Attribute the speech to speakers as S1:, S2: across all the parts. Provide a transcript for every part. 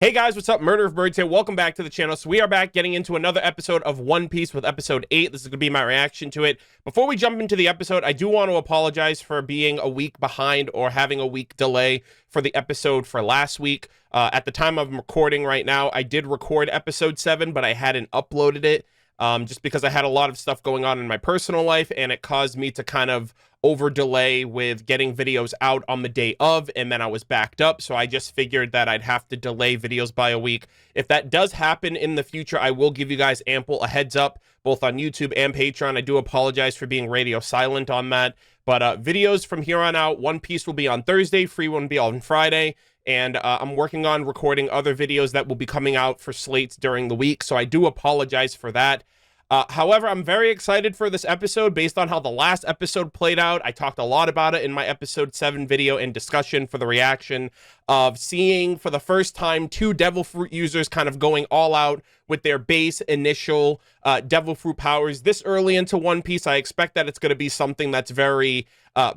S1: Hey guys, what's up? Murder of Birds here. Welcome back to the channel. So we are back getting into another episode of One Piece with episode 8. This is going to be my reaction to it. Before we jump into the episode, I do want to apologize for being a week behind or having a week delay for the episode for last week. At the time I'm recording right now, I did record episode 7, but I hadn't uploaded it just because I had a lot of stuff going on in my personal life, and it caused me to kind of over delay with getting videos out on the day of, and then I was backed up, so I just figured that I'd have to delay videos by a week. If that does happen in the future, I will give you guys ample a heads up, both on YouTube and Patreon. I do apologize for being radio silent on that, but videos from here on out, One Piece will be on Thursday, Free will be on Friday, and I'm working on recording other videos that will be coming out for slates during the week, so I do apologize for that. However, I'm very excited for this episode based on how the last episode played out. I talked a lot about it in my episode 7 video and discussion for the reaction of seeing for the first time 2 Devil Fruit users kind of going all out with their base initial Devil Fruit powers this early into One Piece. I expect that it's going to be something that's very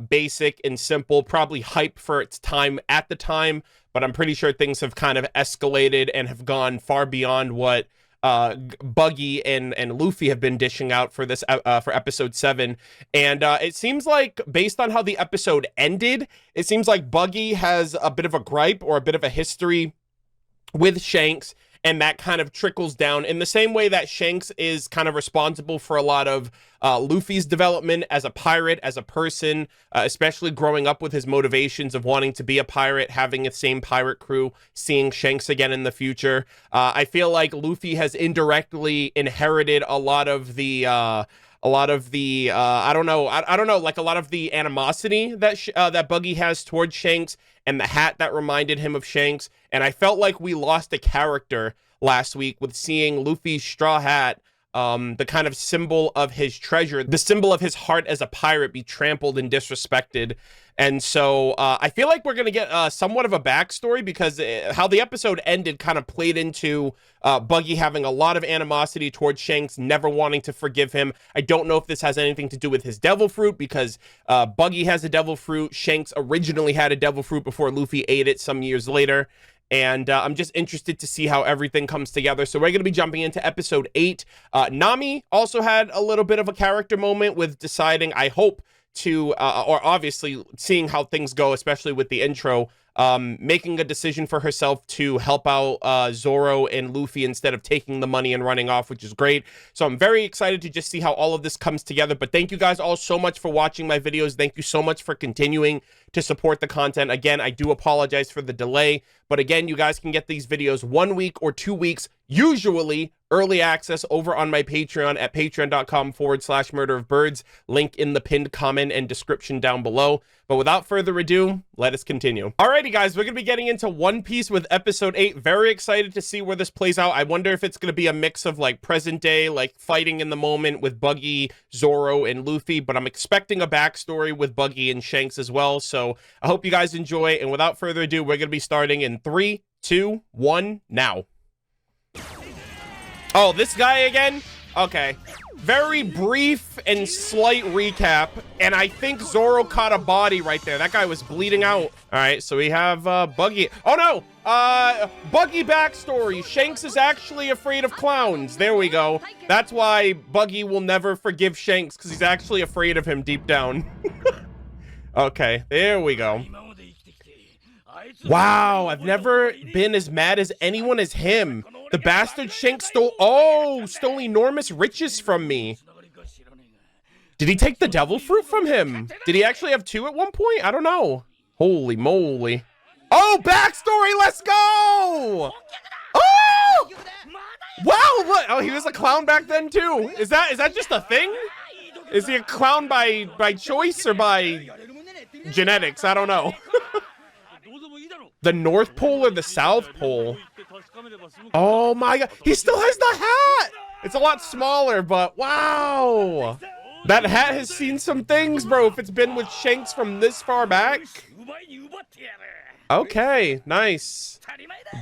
S1: basic and simple, probably hype for its time at the time, but I'm pretty sure things have kind of escalated and have gone far beyond what Buggy and Luffy have been dishing out for this for episode 7, and it seems like, based on how the episode ended, it seems like Buggy has a bit of a gripe or a bit of a history with Shanks, and that kind of trickles down in the same way that Shanks is kind of responsible for a lot of Luffy's development as a pirate, as a person, especially growing up with his motivations of wanting to be a pirate, having the same pirate crew, seeing Shanks again in the future. I feel like Luffy has indirectly inherited a lot of the I don't know, like a lot of the animosity that that Buggy has towards Shanks, and the hat that reminded him of Shanks. And I felt like we lost a character last week with seeing Luffy's straw hat, the kind of symbol of his treasure, the symbol of his heart as a pirate, be trampled and disrespected. And so I feel like we're going to get somewhat of a backstory, because how the episode ended kind of played into Buggy having a lot of animosity towards Shanks, never wanting to forgive him. I don't know if this has anything to do with his devil fruit, because Buggy has a devil fruit. Shanks originally had a devil fruit before Luffy ate it some years later. And I'm just interested to see how everything comes together. So we're going to be jumping into episode 8. Nami also had a little bit of a character moment with deciding, I hope, to, or obviously seeing how things go, especially with the intro, making a decision for herself to help out Zoro and Luffy instead of taking the money and running off, which is great. So I'm very excited to just see how all of this comes together. But thank you guys all so much for watching my videos. Thank you so much for continuing to support the content. Again, I do apologize for the delay, but again, you guys can get these videos 1 week or 2 weeks, usually early access, over on my Patreon at patreon.com/murderofbirds. Link in the pinned comment and description down below. But without further ado, let us continue. Alrighty, guys, we're going to be getting into One Piece with episode 8. Very excited to see where this plays out. I wonder if it's going to be a mix of like present day, like fighting in the moment with Buggy, Zoro, and Luffy, but I'm expecting a backstory with Buggy and Shanks as well. So I hope you guys enjoy. And without further ado, we're going to be starting in 3, 2, 1, now. Oh, this guy again? Okay. Very brief and slight recap, and I think Zoro caught a body right there. That guy was bleeding out. All right, so we have Buggy. Oh, no! Buggy backstory. Shanks is actually afraid of clowns. There we go. That's why Buggy will never forgive Shanks, because he's actually afraid of him deep down. Okay, there we go. Wow, I've never been as mad as anyone as him. The bastard Shanks stole enormous riches from me. Did he take the devil fruit from him? Did he actually have 2 at one point? I don't know. Holy moly. Oh, backstory, let's go! Oh! Wow, look. Oh, he was a clown back then too. Is that just a thing? Is he a clown by choice or by genetics? I don't know. The North Pole or the South Pole? Oh my god, he still has the hat! It's a lot smaller, but wow! That hat has seen some things, bro, if it's been with Shanks from this far back. Okay, nice.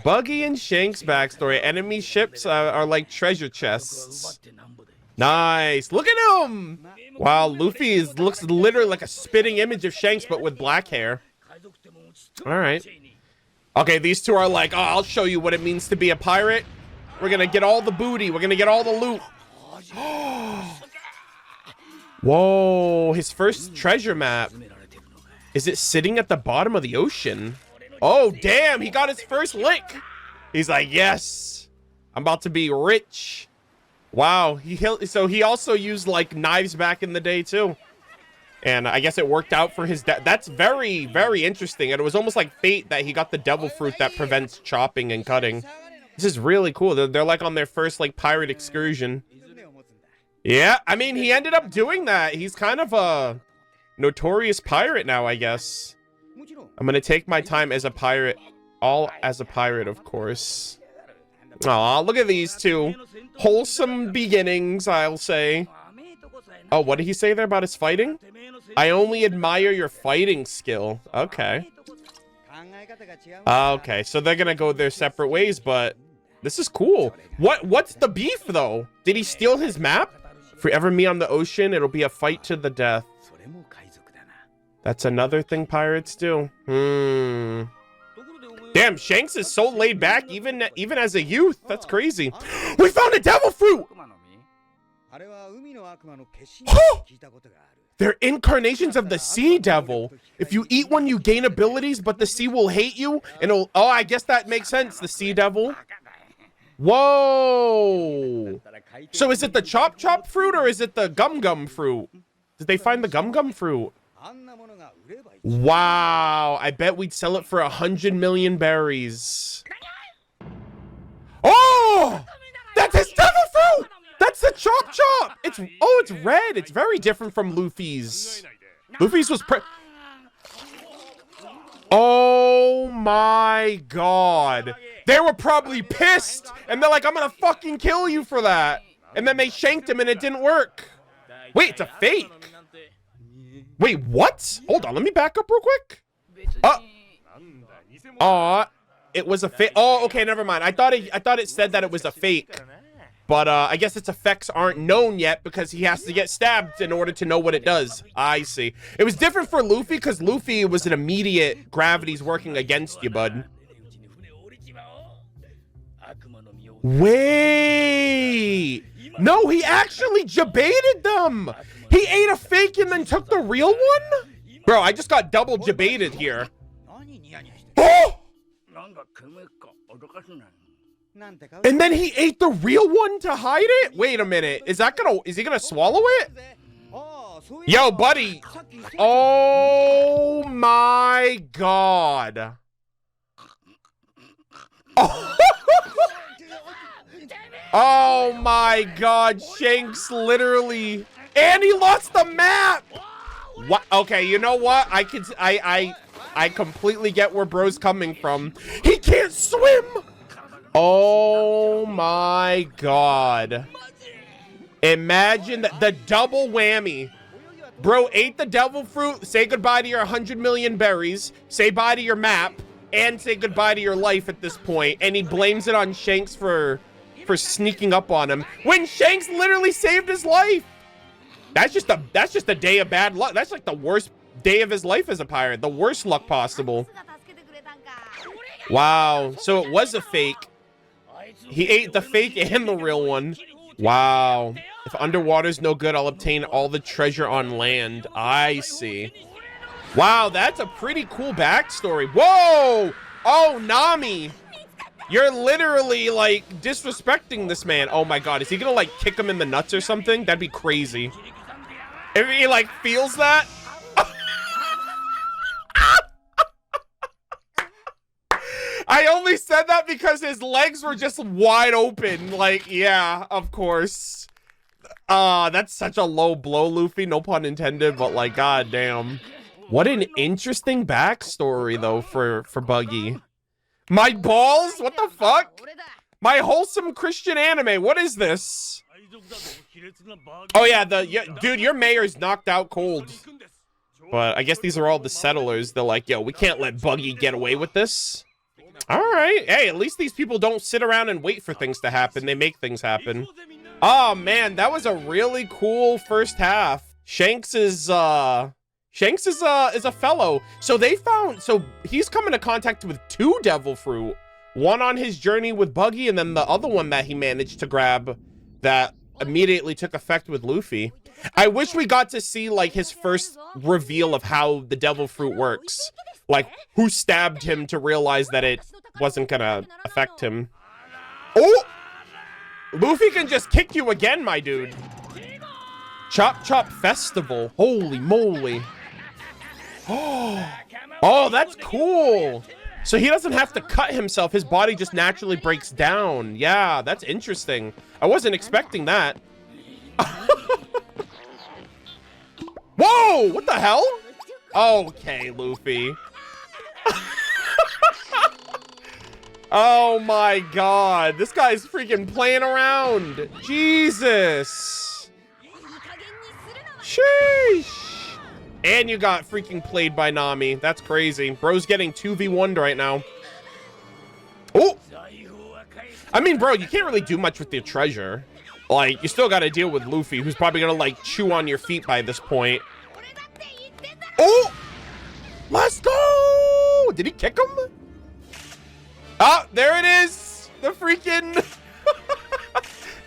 S1: Buggy and Shanks backstory. Enemy ships are like treasure chests. Nice. Look at him! Wow, Luffy looks literally like a spitting image of Shanks, but with black hair. All right. Okay, these two are like, oh, I'll show you what it means to be a pirate. We're gonna get all the booty. We're gonna get all the loot. Whoa, his first treasure map. Is it sitting at the bottom of the ocean? Oh, damn, he got his first lick. He's like, yes, I'm about to be rich. Wow, so he also used like knives back in the day too. And I guess it worked out for his dad. That's very, very interesting. And it was almost like fate that he got the devil fruit that prevents chopping and cutting. This is really cool. They're like on their first like pirate excursion. Yeah, I mean, he ended up doing that. He's kind of a notorious pirate now, I guess. I'm gonna take my time as a pirate. All as a pirate, of course. Aw, look at these two. Wholesome beginnings, I'll say. Oh, what did he say there about his fighting? I only admire your fighting skill. Okay. Okay, so they're gonna go their separate ways, but this is cool. What's the beef, though? Did he steal his map? If we ever meet on the ocean, it'll be a fight to the death. That's another thing pirates do. Damn, Shanks is so laid back, even as a youth. That's crazy. We found a devil fruit! They're incarnations of the sea devil. If you eat one, you gain abilities, but the sea will hate you. And it'll, oh, I guess that makes sense. The sea devil. Whoa. So is it the chop chop fruit or is it the gum gum fruit? Did they find the gum gum fruit? Wow. I bet we'd sell it for 100 million berries. Oh, that's his devil fruit. That's the chop chop. It's red. It's very different from Luffy's. Luffy's was oh my god. They were probably pissed. And they're like, I'm gonna fucking kill you for that. And then they shanked him and it didn't work. Wait, it's a fake. Wait, what? Hold on, let me back up real quick. It was a fake. Oh, okay, never mind. I thought it said that it was a fake. But I guess its effects aren't known yet because he has to get stabbed in order to know what it does. I see. It was different for Luffy because Luffy was an immediate gravity's working against you, bud. Wait. No, he actually jebaited them. He ate a fake and then took the real one? Bro, I just got double jebaited here. Oh! And then he ate the real one to hide it? Wait a minute. Is he gonna swallow it? Yo, buddy. Oh my god. Oh, oh my god. Shanks literally. And he lost the map. What? Okay, you know what? I completely get where bro's coming from. He can't swim. Oh my god. Imagine the double whammy. Bro ate the devil fruit, say goodbye to your 100 million berries, say bye to your map, and say goodbye to your life at this point. And he blames it on Shanks for sneaking up on him when Shanks literally saved his life. That's just a day of bad luck. That's like the worst day of his life as a pirate. The worst luck possible. Wow. So it was a fake. He ate the fake and the real one. Wow. If underwater's no good, I'll obtain all the treasure on land. I see. Wow, that's a pretty cool backstory. Whoa! Oh, Nami. You're literally, like, disrespecting this man. Oh, my God. Is he gonna, like, kick him in the nuts or something? That'd be crazy. If he, like, feels that. I only said that because his legs were just wide open. Like, yeah, of course. That's such a low blow, Luffy. No pun intended, but, like, goddamn. What an interesting backstory, though, for Buggy. My balls? What the fuck? My wholesome Christian anime. What is this? Oh, yeah, dude, your mayor's knocked out cold. But I guess these are all the settlers. They're like, yo, we can't let Buggy get away with this. All right. Hey, at least these people don't sit around and wait for things to happen. They make things happen. Oh, man, that was a really cool first half. Shanks' Shanks is a fellow. So they found, so he's come into contact with 2 devil fruit. One on his journey with Buggy, and then the other one that he managed to grab that immediately took effect with Luffy. I wish we got to see like his first reveal of how the devil fruit works. Like who stabbed him to realize that it wasn't gonna affect him. Oh! Luffy can just kick you again, my dude. Chop Chop Festival. Holy moly. Oh, that's cool. So he doesn't have to cut himself. His body just naturally breaks down. Yeah, that's interesting. I wasn't expecting that. Whoa, what the hell? Okay, Luffy. Oh my god, this guy's freaking playing around. Jesus. Sheesh. And you got freaking played by Nami. That's crazy. Bro's getting 2v1'd right now. Oh! I mean, bro, you can't really do much with your treasure. Like, you still gotta deal with Luffy, who's probably gonna, like, chew on your feet by this point. Oh! Let's go! Did he kick him? Oh, there it is! The freaking...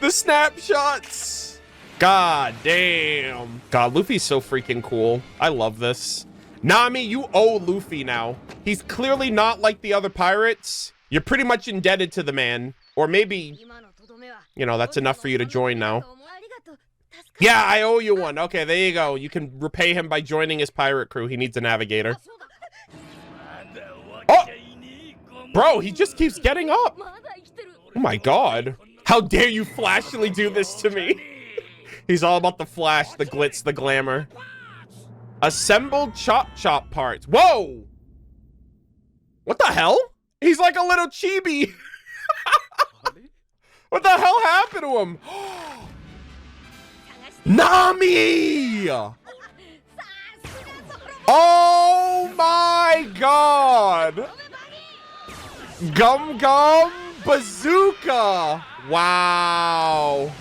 S1: the snapshots! God damn. God, Luffy's so freaking cool. I love this. Nami, you owe Luffy now. He's clearly not like the other pirates. You're pretty much indebted to the man. Or maybe, you know, that's enough for you to join now. Yeah, I owe you one. Okay, there you go. You can repay him by joining his pirate crew. He needs a navigator. Oh! Bro, he just keeps getting up. Oh my god. How dare you flashily do this to me? He's all about the flash, the glitz, the glamour. Assembled Chop Chop parts. Whoa! What the hell? He's like a little chibi. What the hell happened to him? Nami! Oh my god! Gum Gum Bazooka! Wow.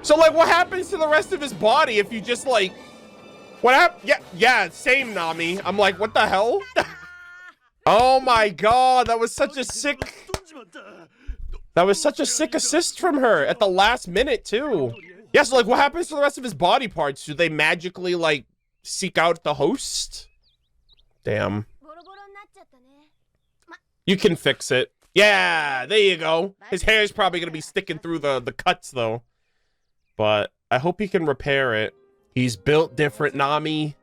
S1: So, like, what happens to the rest of his body if you just, like... What happened? Yeah, same, Nami. I'm like, what the hell? Oh my god, that was such a sick... That was such a sick assist from her at the last minute, too. Yeah, so, like, what happens to the rest of his body parts? Do they magically, like, seek out the host? Damn. You can fix it. Yeah, there you go. His hair's probably gonna be sticking through the cuts, though. But I hope he can repair it. He's built different, Nami.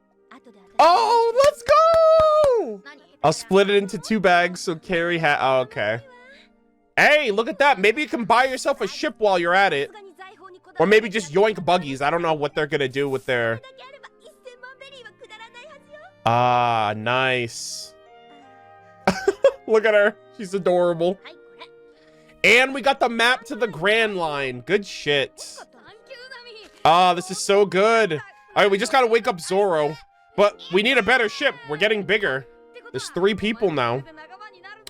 S1: Oh, let's go! I'll split it into 2 bags so Carrie oh, okay. Hey, look at that. Maybe you can buy yourself a ship while you're at it. Or maybe just yoink buggies. I don't know what they're gonna do with their... Ah, nice. Look at her. She's adorable. And we got the map to the Grand Line. Good shit. Ah, this is so good. All right, we just gotta wake up Zoro. But we need a better ship. We're getting bigger. There's 3 people now.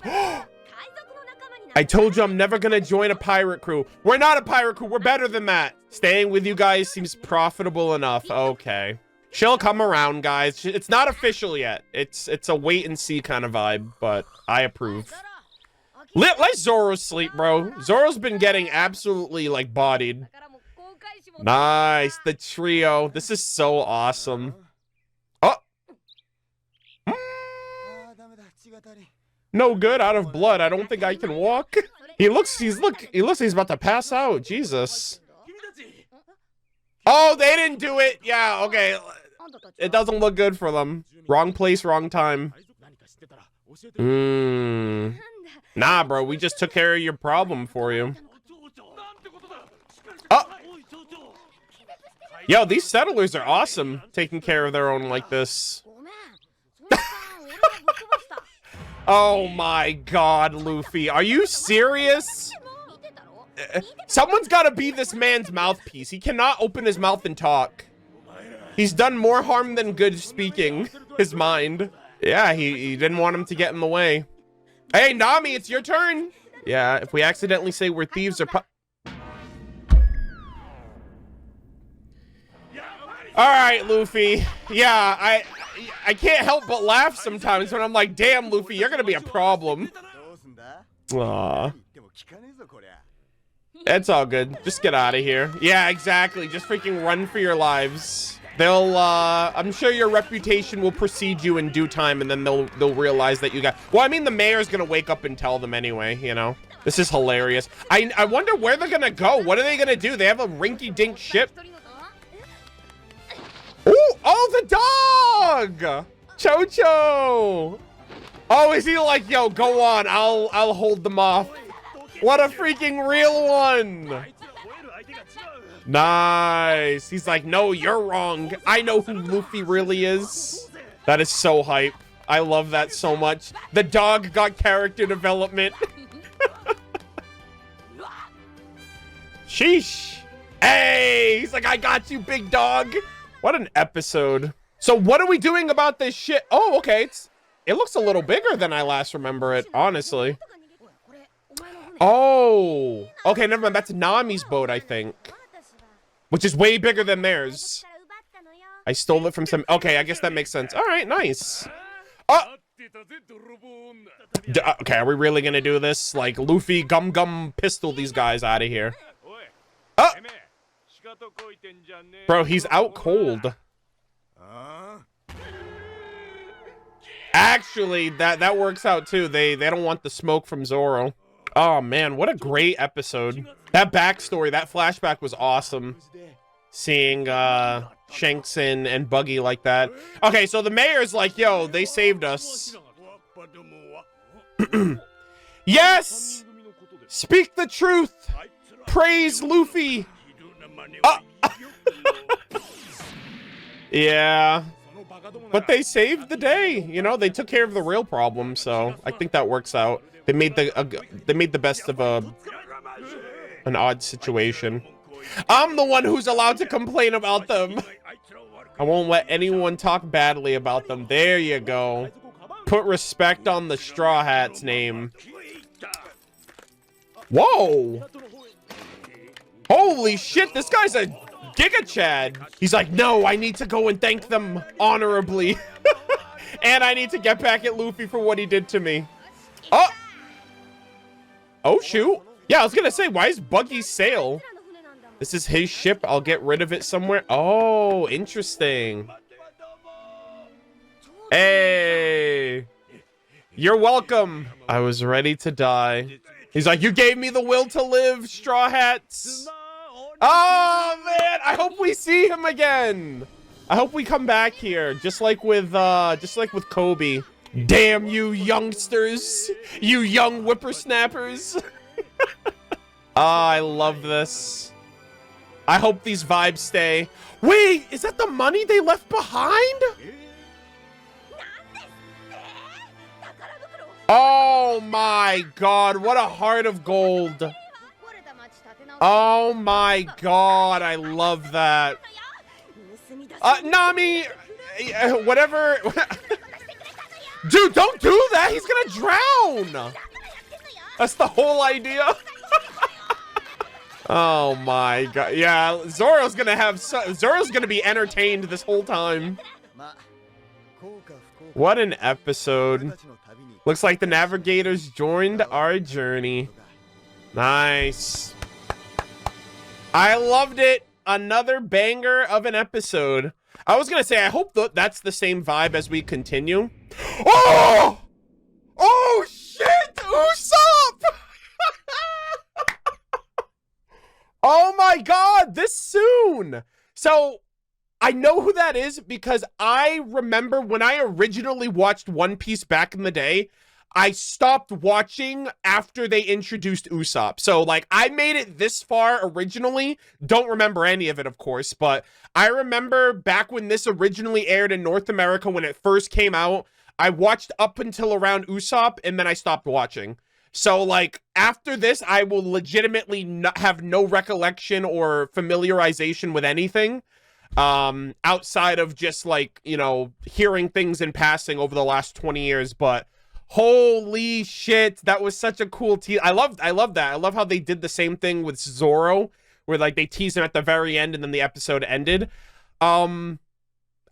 S1: I told you I'm never gonna join a pirate crew. We're not a pirate crew. We're better than that. Staying with you guys seems profitable enough. Okay. She'll come around, guys. It's not official yet. It's a wait and see kind of vibe, but I approve. Let Zoro sleep, bro. Zoro's been getting absolutely, like, bodied. Nice. The trio. This is so awesome. Oh. No good, out of blood. I don't think I can walk. He looks like he's about to pass out. Jesus. Oh, they didn't do it. Yeah, okay. It doesn't look good for them. Wrong place, wrong time. Nah, bro, we just took care of your problem for you. Oh. Yo, these settlers are awesome, taking care of their own like this. Oh my god, Luffy. Are you serious? Someone's gotta be this man's mouthpiece. He cannot open his mouth and talk. He's done more harm than good speaking his mind. Yeah, he didn't want him to get in the way. Hey, Nami, it's your turn. Yeah, if we accidentally say we're thieves or All right, Luffy. Yeah, I can't help but laugh sometimes when I'm like, damn, Luffy, you're gonna be a problem. Aw. It's all good. Just get out of here. Yeah, exactly. Just freaking run for your lives. They'll, I'm sure your reputation will precede you in due time, and then they'll realize that you got... Well, I mean, the mayor's gonna wake up and tell them anyway, you know? This is hilarious. I wonder where they're gonna go. What are they gonna do? They have a rinky-dink ship. Ooh, oh, the dog! Cho-Cho! Oh, is he like, yo, go on, I'll hold them off. What a freaking real one! Nice. He's like, no, you're wrong. I know who Luffy really is. That is so hype. I love that so much. The dog got character development. Sheesh. Hey, he's like, I got you, big dog. What an episode. So what are we doing about this shit? Oh, okay. It looks a little bigger than I last remember it, honestly. Oh, okay, never mind. That's Nami's boat, I think. Which is way bigger than theirs. I stole it from some... Okay, I guess that makes sense. All right, nice. Oh! Okay, are we really gonna do this? Like, Luffy, gum pistol these guys out of here. Oh! Bro, he's out cold. Actually, that works out too. They don't want the smoke from Zoro. Oh man, what a great episode. That backstory, that flashback was awesome. Seeing Shanks and Buggy like that. Okay, so the mayor's like, yo, they saved us. Yes! Speak the truth! Praise Luffy! Yeah. But they saved the day. You know, they took care of the real problem, so I think that works out. They made the best of an odd situation. I'm the one who's allowed to complain about them. I won't let anyone talk badly about them. There you go. Put respect on the Straw Hat's name. Whoa! Holy shit, this guy's a Giga Chad. He's like, no, I need to go and thank them honorably. And I need to get back at Luffy for what he did to me. Oh! Oh, shoot. Yeah, I was gonna say, why is Buggy sail? This is his ship. I'll get rid of it somewhere. Oh, interesting. Hey. You're welcome. I was ready to die. He's like, you gave me the will to live, Straw Hats. Oh, man. I hope we see him again. I hope we come back here, just like with Kobe. Damn you youngsters, you young whippersnappers. I love this. I hope these vibes stay. Wait, is that the money they left behind? Oh my god, what a heart of gold. Oh my god, I love that. Nami, whatever. Dude, don't do that. He's gonna drown. That's the whole idea. Oh my god. Yeah, Zoro's gonna be entertained this whole time. What an episode. Looks like the navigators joined our journey. Nice. I loved it. Another banger of an episode. I was gonna say, I hope that's the same vibe as we continue. Oh! Oh shit! Usopp! Oh my god, this soon! So, I know who that is because I remember when I originally watched One Piece back in the day, I stopped watching after they introduced Usopp. So, like, I made it this far originally. Don't remember any of it, of course, but I remember back when this originally aired in North America when it first came out, I watched up until around Usopp, and then I stopped watching. So, like, after this, I will legitimately have no recollection or familiarization with anything outside of just, like, you know, hearing things in passing over the last 20 years, but holy shit, that was such a cool tease. I love that. I love how they did the same thing with Zoro, where like they teased him at the very end and then the episode ended. Um,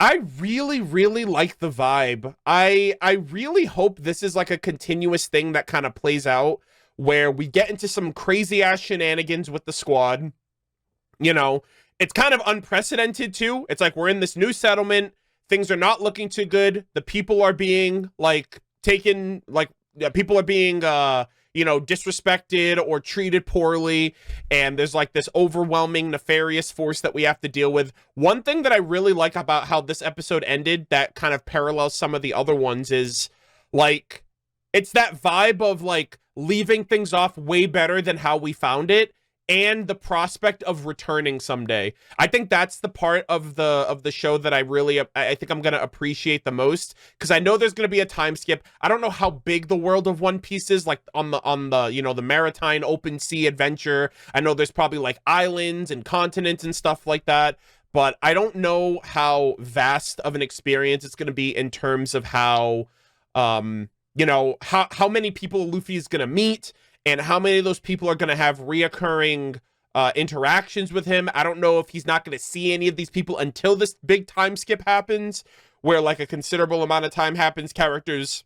S1: I really, really like the vibe. I really hope this is like a continuous thing that kind of plays out where we get into some crazy ass shenanigans with the squad. You know, it's kind of unprecedented too. It's like we're in this new settlement. Things are not looking too good. The people are being like taken, like people are being, disrespected or treated poorly. And there's like this overwhelming nefarious force that we have to deal with. One thing that I really like about how this episode ended that kind of parallels some of the other ones is like, it's that vibe of like leaving things off way better than how we found it, and the prospect of returning someday. I think that's the part of the show that I think I'm gonna appreciate the most, because I know there's gonna be a time skip. I don't know how big the world of One Piece is, like on the the maritime open sea adventure. I know there's probably like islands and continents and stuff like that, but I don't know how vast of an experience it's gonna be in terms of how how many people Luffy is gonna meet, and how many of those people are going to have reoccurring interactions with him. I don't know if he's not going to see any of these people until this big time skip happens, where like a considerable amount of time happens, characters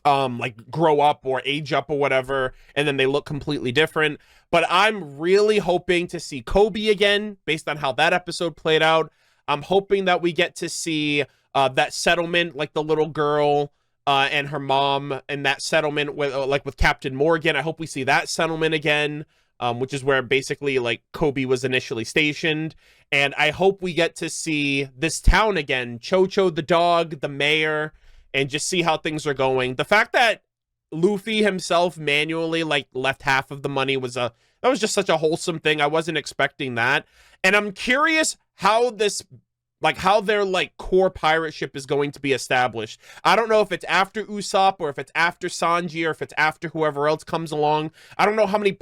S1: like grow up or age up or whatever, and then they look completely different. But I'm really hoping to see Kobe again, based on how that episode played out. I'm hoping that we get to see that settlement, like the little girl and her mom, and that settlement with Captain Morgan. I hope we see that settlement again, which is where basically like Kobe was initially stationed. And I hope we get to see this town again, Chocho the dog, the mayor, and just see how things are going. The fact that Luffy himself manually like left half of the money was that was just such a wholesome thing. I wasn't expecting that. And I'm curious how their like core pirate ship is going to be established. I don't know if it's after Usopp, or if it's after Sanji, or if it's after whoever else comes along. I don't know how many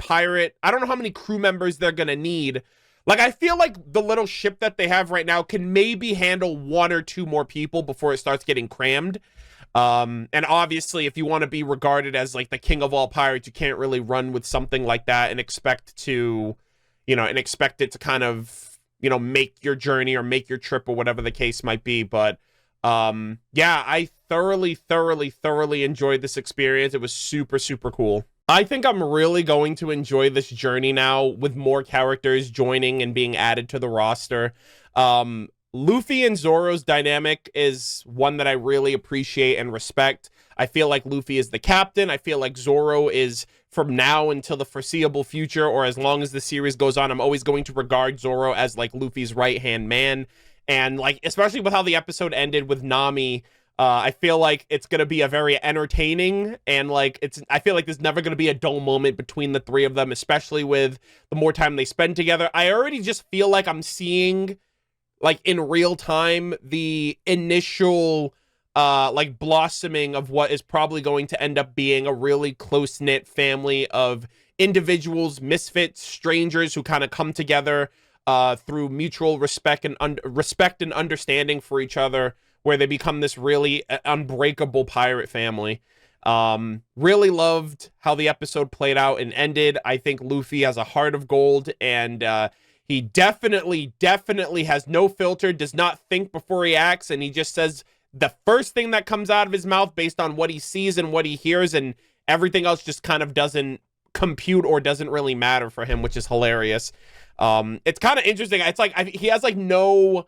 S1: crew members they're gonna need. Like, I feel like the little ship that they have right now can maybe handle 1 or 2 more people before it starts getting crammed. And obviously, if you want to be regarded as like the king of all pirates, you can't really run with something like that and expect it to kind of make your journey or make your trip or whatever the case might be. But yeah, I thoroughly enjoyed this experience. It was super, super cool. I think I'm really going to enjoy this journey now with more characters joining and being added to the roster. Luffy and Zoro's dynamic is one that I really appreciate and respect. I feel like Luffy is the captain. I feel like Zoro is, from now until the foreseeable future, or as long as the series goes on, I'm always going to regard Zoro as like Luffy's right-hand man. And like, especially with how the episode ended with Nami, I feel like it's going to be a very entertaining, and like I feel like there's never going to be a dull moment between the three of them, especially with the more time they spend together. I already just feel like I'm seeing, like in real time, the initial like blossoming of what is probably going to end up being a really close-knit family of individuals, misfits, strangers who kind of come together through mutual respect and understanding for each other, where they become this really unbreakable pirate family. Really loved how the episode played out and ended. I think Luffy has a heart of gold, and he definitely has no filter, does not think before he acts, and he just says the first thing that comes out of his mouth based on what he sees and what he hears, and everything else just kind of doesn't compute or doesn't really matter for him, which is hilarious. It's kind of interesting. It's like he has like no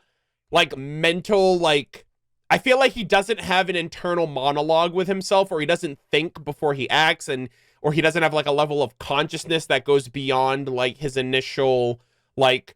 S1: like mental, like, I feel like he doesn't have an internal monologue with himself, or he doesn't think before he acts, or he doesn't have like a level of consciousness that goes beyond like his initial, like,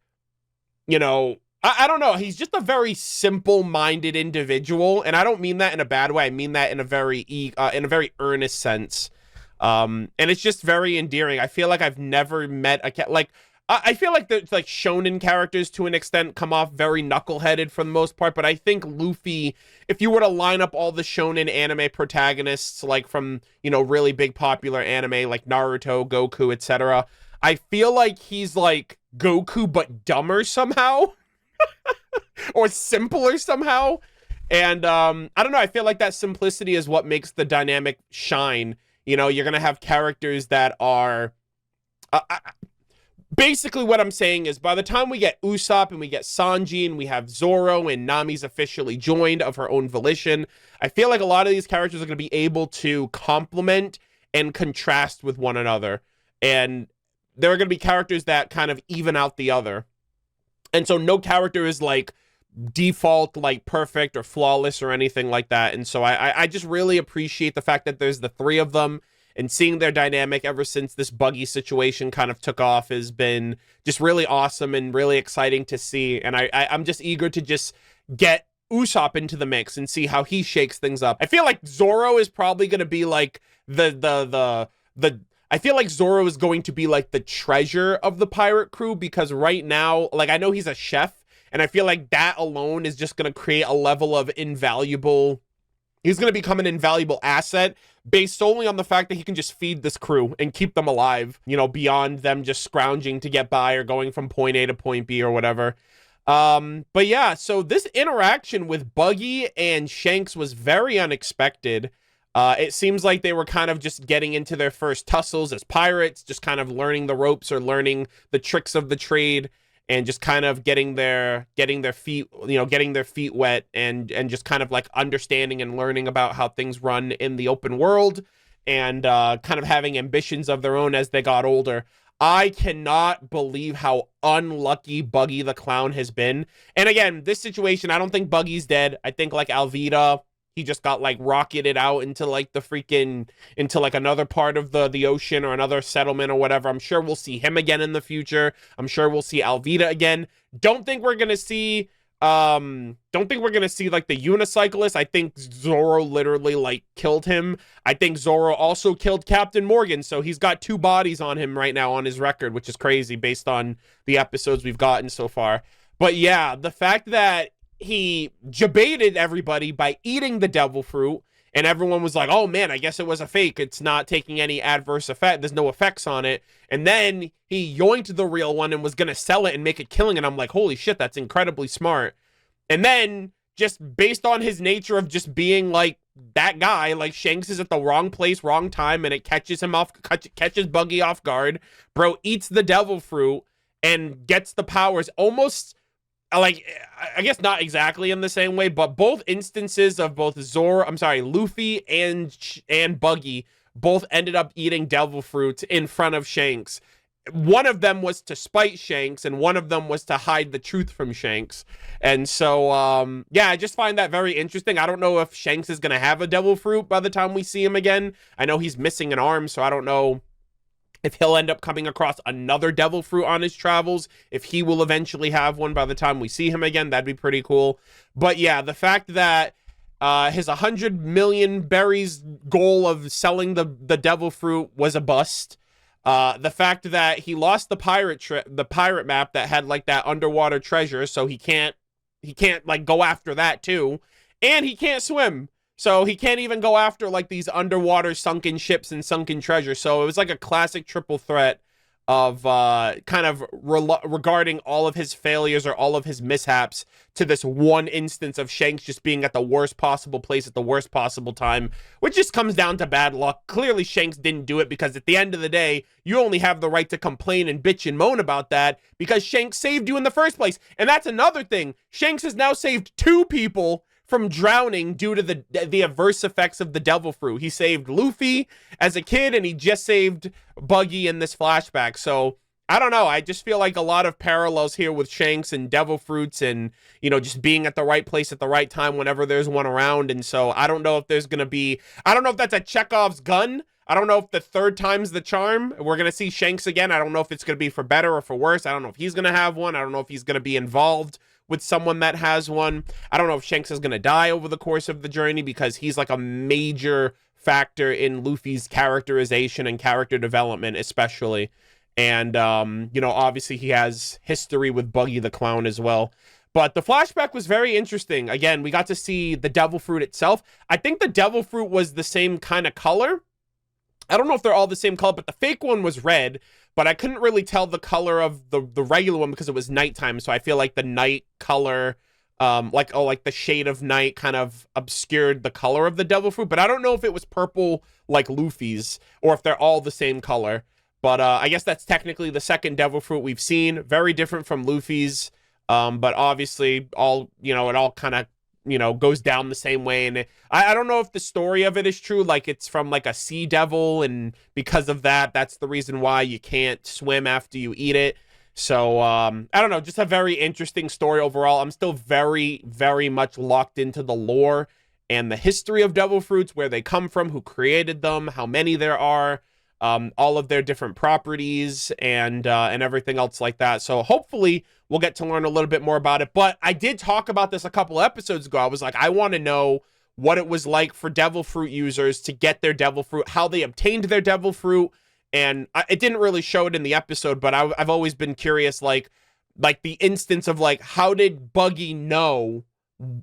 S1: I don't know. He's just a very simple-minded individual, and I don't mean that in a bad way. I mean that in a very earnest sense. And it's just very endearing. I feel like I've never met a cat like. I feel like the like shonen characters to an extent come off very knuckleheaded for the most part, but I think Luffy, if you were to line up all the shonen anime protagonists, like from really big popular anime like Naruto, Goku, etc., I feel like he's like Goku but dumber somehow. Or simpler somehow. And I don't know, I feel like that simplicity is what makes the dynamic shine. You're gonna have characters that are basically what I'm saying is by the time we get Usopp and we get Sanji and we have Zoro and Nami's officially joined of her own volition, I feel like a lot of these characters are going to be able to complement and contrast with one another. And there are going to be characters that kind of even out the other. And so no character is like default, like perfect or flawless or anything like that. And so I just really appreciate the fact that there's the three of them, and seeing their dynamic ever since this Buggy situation kind of took off has been just really awesome and really exciting to see. And I'm just eager to just get Usopp into the mix and see how he shakes things up. I feel like Zoro is probably going to be like I feel like Zoro is going to be like the treasure of the pirate crew, because right now, like, I know he's a chef, and I feel like that alone is just going to create a level of invaluable. He's going to become an invaluable asset based solely on the fact that he can just feed this crew and keep them alive, you know, beyond them just scrounging to get by or going from point A to point B or whatever. But yeah, so this interaction with Buggy and Shanks was very unexpected. It seems like they were kind of just getting into their first tussles as pirates, just kind of learning the ropes or learning the tricks of the trade, and just kind of getting their feet, you know, getting their feet wet, and just kind of like understanding and learning about how things run in the open world, and kind of having ambitions of their own as they got older. I cannot believe how unlucky Buggy the Clown has been. And again, this situation, I don't think Buggy's dead. I think like Alvida, he just got like rocketed out into like the freaking, into like another part of the ocean or another settlement or whatever. I'm sure we'll see him again in the future. I'm sure we'll see Alvida again. Don't think we're gonna see like the unicyclist. I think Zoro literally like killed him. I think Zoro also killed Captain Morgan, so he's got two bodies on him right now on his record, which is crazy based on the episodes we've gotten so far. But yeah, the fact that he jebaited everybody by eating the devil fruit, and everyone was like, oh man, I guess it was a fake, it's not taking any adverse effect, there's no effects on it, and then he yoinked the real one and was gonna sell it and make a killing, and I'm like, holy shit, that's incredibly smart. And then just based on his nature of just being like that guy, like Shanks is at the wrong place, wrong time, and it catches Buggy off guard. Bro eats the devil fruit and gets the powers almost like, I guess not exactly in the same way, but both instances of both Luffy and Buggy both ended up eating devil fruit in front of Shanks. One of them was to spite Shanks, and one of them was to hide the truth from Shanks. And so, yeah, I just find that very interesting. I don't know if Shanks is going to have a devil fruit by the time we see him again. I know he's missing an arm, so I don't know if he'll end up coming across another devil fruit on his travels, if he will eventually have one by the time we see him again. That'd be pretty cool. But yeah, the fact that his 100 million berries goal of selling the devil fruit was a bust. The fact that he lost the pirate map that had like that underwater treasure, so he can't like go after that too, and he can't swim, so he can't even go after like these underwater sunken ships and sunken treasure. So it was like a classic triple threat of kind of regarding all of his failures or all of his mishaps to this one instance of Shanks just being at the worst possible place at the worst possible time, which just comes down to bad luck. Clearly Shanks didn't do it, because at the end of the day, you only have the right to complain and bitch and moan about that because Shanks saved you in the first place. And that's another thing. Shanks has now saved 2 people from drowning due to the adverse effects of the devil fruit. He saved Luffy as a kid, and he just saved Buggy in this flashback. So I don't know. I just feel like a lot of parallels here with Shanks and devil fruits, and, you know, just being at the right place at the right time whenever there's one around. And so I don't know if there's going to be, I don't know if that's a Chekhov's gun. I don't know if the third time's the charm. We're going to see Shanks again. I don't know if it's going to be for better or for worse. I don't know if he's going to have one. I don't know if he's going to be involved with someone that has one. I don't know if Shanks is going to die over the course of the journey, because he's like a major factor in Luffy's characterization and character development, especially. And, you know, obviously he has history with Buggy the Clown as well. But the flashback was very interesting. Again, we got to see the devil fruit itself. I think the devil fruit was the same kind of color. I don't know if they're all the same color, but the fake one was red, but I couldn't really tell the color of the regular one because it was nighttime. So I feel like the night color, like the shade of night kind of obscured the color of the devil fruit. But I don't know if it was purple like Luffy's or if they're all the same color. But I guess that's technically the second devil fruit we've seen. Very different from Luffy's. But obviously all, it all kind of, goes down the same way. And I don't know if the story of it is true. Like it's from like a sea devil. And because of that, that's the reason why you can't swim after you eat it. So, I don't know, just a very interesting story overall. I'm still very, very much locked into the lore and the history of devil fruits, where they come from, who created them, how many there are, all of their different properties, and everything else like that. So hopefully we'll get to learn a little bit more about it. But I did talk about this a couple episodes ago. I was like, I want to know what it was like for devil fruit users to get their devil fruit, how they obtained their devil fruit. And it didn't really show it in the episode, but I've always been curious, like the instance of like, how did Buggy know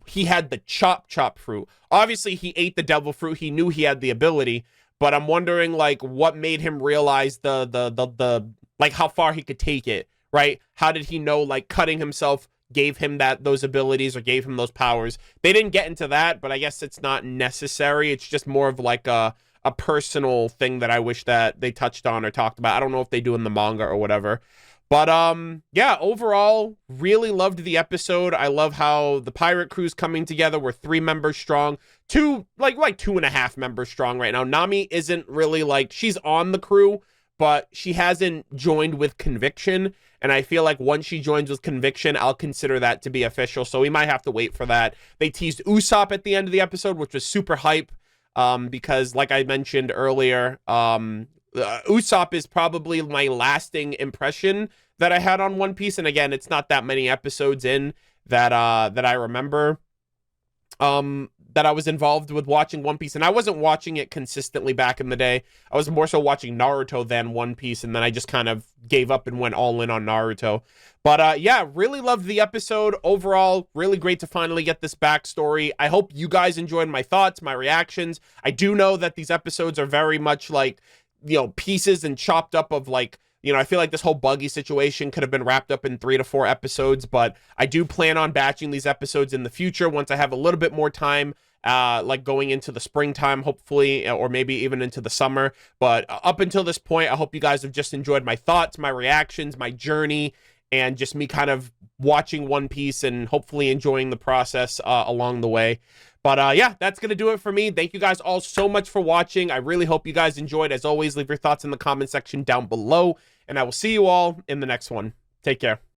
S1: he had the chop fruit? Obviously he ate the devil fruit. He knew he had the ability, but I'm wondering like what made him realize the like how far he could take it, right? How did he know like cutting himself gave him those abilities or gave him those powers? They didn't get into that, but I guess it's not necessary. It's just more of like a personal thing that I wish that they touched on or talked about. I don't know if they do in the manga or whatever. But yeah, overall, really loved the episode. I love how the pirate crew's coming together. We're 3 members strong. Like 2.5 members strong right now. Nami isn't really like, she's on the crew, but she hasn't joined with conviction. And I feel like once she joins with conviction, I'll consider that to be official. So we might have to wait for that. They teased Usopp at the end of the episode, which was super hype. Because like I mentioned earlier, Usopp is probably my lasting impression that I had on One Piece. And again, it's not that many episodes in that I remember that I was involved with watching One Piece. And I wasn't watching it consistently back in the day. I was more so watching Naruto than One Piece, and then I just kind of gave up and went all in on Naruto. But yeah, really loved the episode. Overall, really great to finally get this backstory. I hope you guys enjoyed my thoughts, my reactions. I do know that these episodes are very much like, pieces and chopped up of like, I feel like this whole Buggy situation could have been wrapped up in 3 to 4 episodes, but I do plan on batching these episodes in the future once I have a little bit more time, like going into the springtime, hopefully, or maybe even into the summer. But up until this point, I hope you guys have just enjoyed my thoughts, my reactions, my journey, and just me kind of watching One Piece and hopefully enjoying the process along the way. But yeah, that's going to do it for me. Thank you guys all so much for watching. I really hope you guys enjoyed. As always, leave your thoughts in the comment section down below, and I will see you all in the next one. Take care.